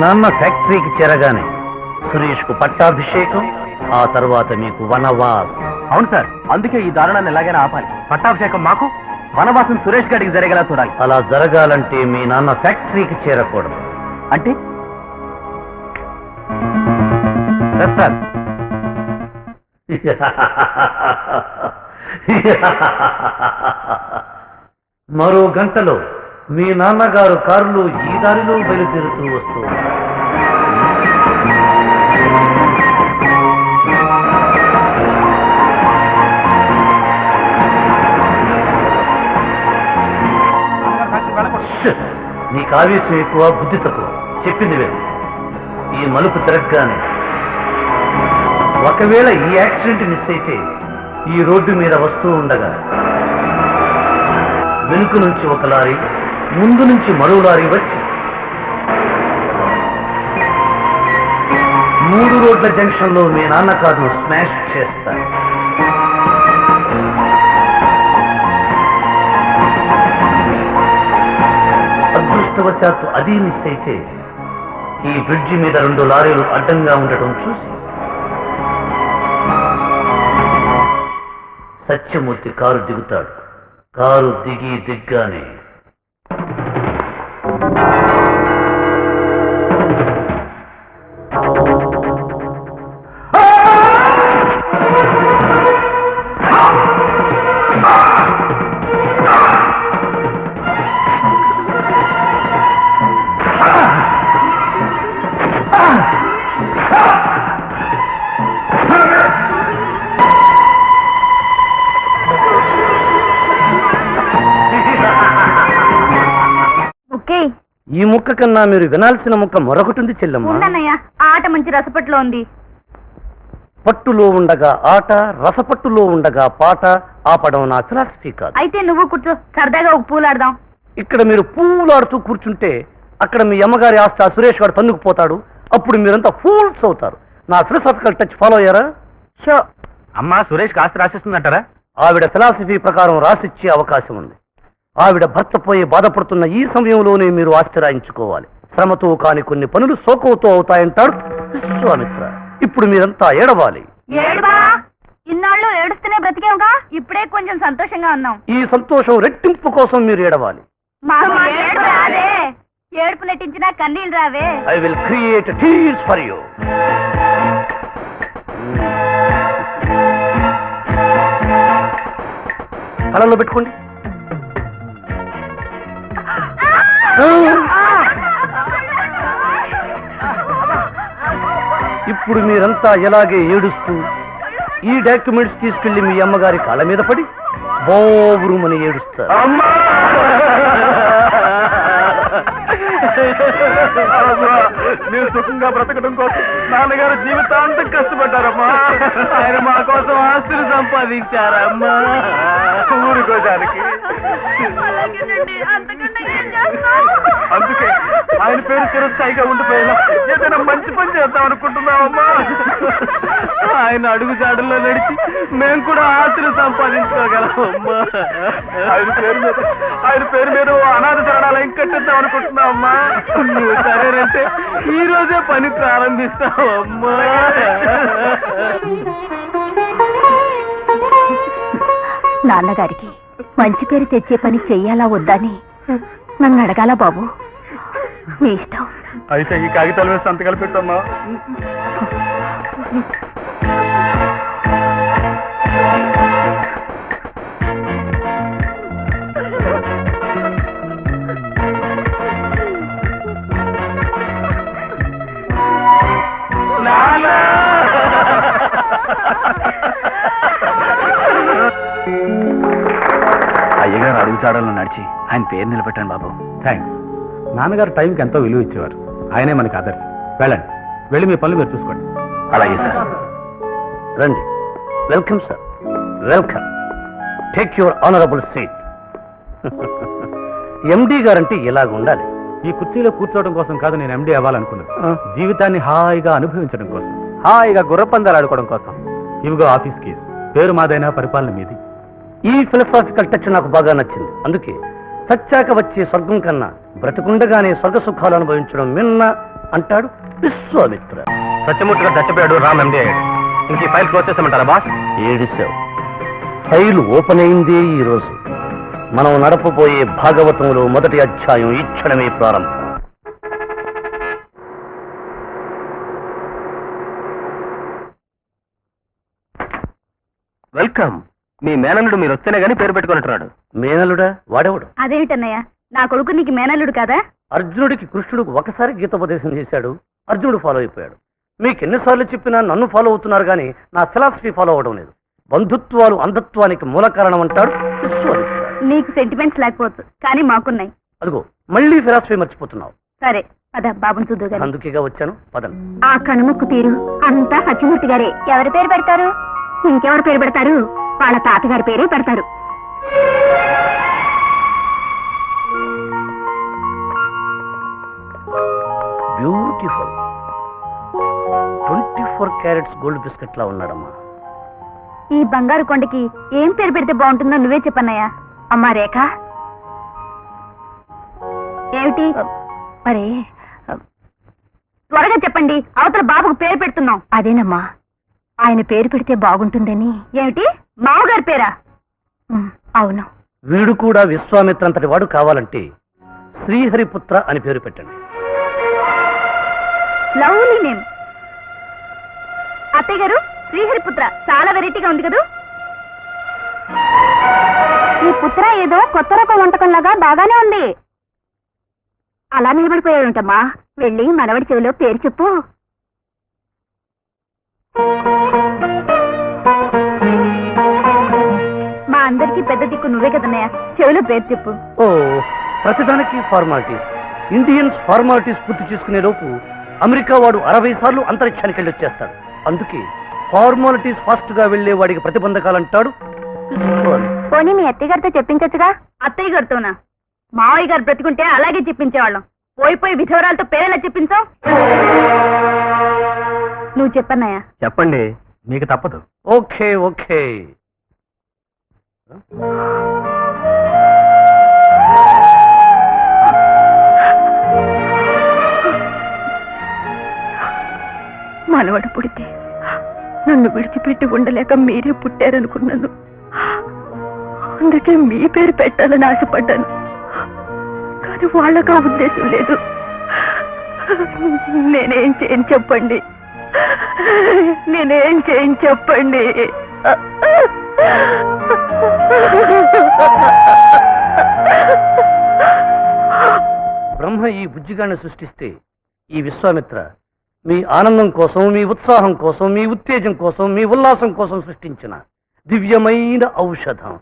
నాన్న ఫ్యాక్టరీకి చేరగానే సురేష్కు పట్టాభిషేకం, ఆ తర్వాత మీకు వనవాస్. అవును సార్, అందుకే ఈ దారుణాన్ని ఎలాగైనా ఆపాలి. పట్టాభిషేకం మాకు, వనవాసం సురేష్ గారికి జరిగేలా చూడాలి. అలా జరగాలంటే మీ నాన్న ఫ్యాక్టరీకి చేరకూడదు. అంటే సార్ మరో గంటలో మీ నాన్నగారు కారులో ఈ దారిలో బయలుదేరుతూ వస్తూ నీకు ఆవేశం ఎక్కువ, బుద్ధి తక్కువ. చెప్పింది వేరు. ఈ మలుపు తిరగగానే ఒకవేళ ఈ యాక్సిడెంట్ మిస్ అయితే ఈ రోడ్డు మీద వస్తూ ఉండగా వెనుక నుంచి ఒక లారీ, ముందు నుంచి మరో లారీ వచ్చి 3 రోడ్ల జంక్షన్ లో మీ నాన్న కారును స్మాష్ చేస్తారు. అదృష్టవశాత్తు అది మిస్ అయితే ఈ బ్రిడ్జి మీద 2 లారీలు అడ్డంగా ఉండటం చూసి సత్యమూర్తి కారు దిగుతాడు. కారు దిగ్గానే ఈ ముక్క కన్నా మీరు వినాల్సిన ముక్క మరొకటి ఉంది చెల్లమ్మ. ఆట మంచి రసపట్లో ఉంది. పట్టులో ఉండగా ఆట, రసపట్టులో ఉండగా పాట ఆపడం నా ఫిలాసఫీ కాదు. అయితే నువ్వు కూర్చో, సరదాగా ఒక పూలాడదాం. ఇక్కడ మీరు పూలాడుతూ కూర్చుంటే అక్కడ మీ అమ్మగారి ఆస్తి ఆ సురేష్ గారు తన్నుకుపోతాడు. అప్పుడు మీరంతా ఫూల్స్ అవుతారు. నా ఫిలాసఫికల్ టచ్ ఫాలో అయ్యారా? షో. అమ్మా సురేష్ ఆస్తి రాసిస్తుందంటారా? ఆవిడ ఫిలాసఫీ ప్రకారం రాసిచ్చే అవకాశం ఉంది. ఆవిడ భర్త పోయి బాధపడుతున్న ఈ సమయంలోనే మీరు ఆశ్చర్యించుకోవాలి. శ్రమతో కాని కొన్ని పనులు శోకంతో అవుతాయంటాడు విశ్వామిత్ర. ఇప్పుడు మీరంతా ఏడవాలి. ఇన్నాళ్ళు ఏడుస్తూనే బ్రతికేవుగా, ఇప్పుడే కొంచెం సంతోషంగా ఉన్నాం. ఈ సంతోషం రెట్టింపు కోసం మీరు ఏడవాలి. ఏడుపు నటించినా కన్నీళ్ళు రావే. I will create tears for you. కళ్ళలో పెట్టుకోండి. ఇప్పుడు మీరంతా ఎలాగే ఏడుస్తూ ఈ డాక్యుమెంట్స్ తీసుకెళ్లి మీ అమ్మగారి కాళ్ళ మీద పడి బోరుమని ఏడుస్తారు. మీరు సుఖంగా బ్రతకడం కోసం నాన్నగారు జీవితాంతం కష్టపడ్డారమ్మా. ఆయన మా కోసం ఆస్తులు సంపాదించారమ్మా. ఊరుకోడానికి అందుకే ఆయన పేరు చిరస్థాయిగా ఉండిపోయినా ఏదైనా మంచి పని చేద్దాం అనుకుంటున్నామమ్మా. ఆయన అడుగు జాడల్లో నడిచి మేము కూడా ఆస్తులు సంపాదించుకోగలమమ్మా. ఆయన పేరు మీద అనాథ శరణాలయం కట్టిద్దాం అనుకుంటున్నామమ్మా. నువ్వు సరేనంటే ఈ రోజే పని ప్రారంభిస్తావమ్మా. నాన్నగారికి మంచి పేరు తెచ్చే పని చెయ్యాలా వద్దని నన్ను అడగాల బాబు. మీ ఇష్టం. అయితే ఈ కాగితాల మీద సంతకాలు పెట్టమ్మా. అయ్యగారు అడుగు చాడల్లో నడిచి ఆయన పేరు నిలబెట్టాను బాబు. థ్యాంక్స్. నాన్నగారు టైంకి ఎంతో విలువ ఇచ్చేవారు. ఆయనే మనకి ఆదర్శం. వెళ్ళండి, వెళ్ళి మీ పనులు మీరు చూసుకోండి. అలాగే సార్. రండి. Welcome sir, welcome. Take your honourable seat. MD guarantee ఇలాగ ఉండాలి. ఈ కుర్చీలో కూర్చోవడం కోసం కాదు నేను ఎండి అవ్వాలనుకున్నాను. జీవితాన్ని హాయిగా అనుభవించడం కోసం, హాయిగా గుర్రపందాలు ఆడుకోవడం కోసం. ఇవిగో ఆఫీస్ కీస్. పేరు మాదైనా పరిపాలన మీది. ఈ ఫిలసాఫికల్ టచ్ నాకు బాగా నచ్చింది. అందుకే చచ్చాక వచ్చే స్వర్గం కన్నా బ్రతికుండగానే స్వర్గ సుఖాలు అనుభవించడం మిన్న అంటాడు విశ్వామిత్ర. సత్యమూర్తి గారు చచ్చిపోయాడు, రామ్ ఎండి అయ్యాడు. ఇంక ఈ ఫైల్ క్లోజ్ చేస్తామంటారా బాస్? ఏడిశావు. ఫైల్ ఓపెన్ అయిందే ఈ రోజు. మనం నడపబోయే భాగవతంలో మొదటి అధ్యాయం ఈ క్షణమే ప్రారంభం. వెల్కమ్. మీ మేనల్లుడు మీరు వస్తేనే గానీ పేరు పెట్టుకుంటున్నాడు. మేనలుడా? వాడెవడు? అదేమిటన్నయ్య, నా కొడుకు నీకు మేనల్లుడు కాదా? అర్జునుడికి కృష్ణుడు ఒకసారి గీతోపదేశం చేశాడు, అర్జునుడు ఫాలో అయిపోయాడు. మీకు ఎన్నిసార్లు చెప్పినా నన్ను ఫాలో అవుతున్నారు కానీ నా ఫిలాసఫీ ఫాలో అవడం లేదు. బంధుత్వాలు అంధత్వానికి మూల కారణం అంటాడు విశ్వామిత్ర. నీకు సెంటిమెంట్స్ లేకపోవచ్చు, కానీ మాకున్నాయి. అదిగో మళ్ళీ ఫిలాసఫీ మర్చిపోతున్నావు. సరే పద, బాబుని చూద్దు గాని. అందుకేగా వచ్చాను, పదం. ఆ కనుముక్కు తీరు అంతా సత్యమూర్తి గారే. ఎవరి పేరు పెడతారు? ఇంకెవరి పేరు పెడతారు? వాళ్ళ తాతగారి పేరే పెడతారు. బ్యూటిఫుల్ 24 క్యారెట్స్ గోల్డ్ బిస్కెట్ లా ఉన్నాడమ్మా. ఈ బంగారు కొండకి ఏం పేరు పెడితే బాగుంటుందో నువ్వే చెప్పన్నయ్యా. అమ్మా రేఖ, ఏమిటి మరి త్వరగా చెప్పండి, అవతల బాబుకు పేరు పెడుతున్నాం. అదేనమ్మా, ఆయన పేరు పెడితే బాగుంటుందని. ఏమిటి, మామగారి పేరా? అవును. వీడు కూడా విశ్వామిత్ర అంతటి వాడు కావాలంటే శ్రీహరిపుత్ర అని పేరు పెట్టండి. Lovely name. అత్తయ్య గారు, శ్రీహరిపుత్ర చాలా వెరైటీగా ఉంది కదూ. ఈ పుత్ర ఏదో కొత్త రకం వంటకం లాగా బాగానే ఉంది. అలా నిలబడిపోయాడుంటమ్మా, వెళ్ళి మనవడి చెవిలో పేరు చెప్పు. మా అందరికీ పెద్ద దిక్కు నువ్వే కదన్నయ్య, చెవిలో పేరు చెప్పు. ఓ, ప్రతిదానికి ఫార్మాలిటీస్. ఇండియన్స్ ఫార్మాలిటీస్ పూర్తి చేసుకునే లోపు అమెరికా వాడు 60 సార్లు అంతరిక్షానికి వెళ్ళి వచ్చేస్తాడు. అందుకే ఫార్మాలిటీస్ ఫాస్ట్ గా వెళ్లే వాడికి ప్రతిబంధకాలంటాడు. పోనీ మీ అత్తయ్య గారితో చెప్పించచ్చుగా. అత్తయ్య గారితోనా? మావయ్య గారు బ్రతికుంటే అలాగే చెప్పించేవాళ్ళం. పోయి విధవరాలతో పేరెలా చెప్పించావు? నువ్వు చెప్పన్నయ్యా. చెప్పండి, మీకు తప్పదు. Okay okay. మనవడు పుడితే నన్ను విడిచిపెట్టి ఉండలేక మీరే పుట్టారనుకున్నాను. అందుకే మీ పేరు పెట్టాలని ఆశపడ్డాను. కానీ వాళ్ళకు ఆ ఉద్దేశం లేదు. నేనేం చేయని చెప్పండి, నేనేం చేయని చెప్పండి. బ్రహ్మ ఈ బుజ్జిగాన్ని సృష్టిస్తే ఈ విశ్వామిత్ర మీ ఆనందం కోసం, మీ ఉత్సాహం కోసం, మీ ఉత్తేజం కోసం, మీ ఉల్లాసం కోసం సృష్టించిన దివ్యమైన ఔషధం.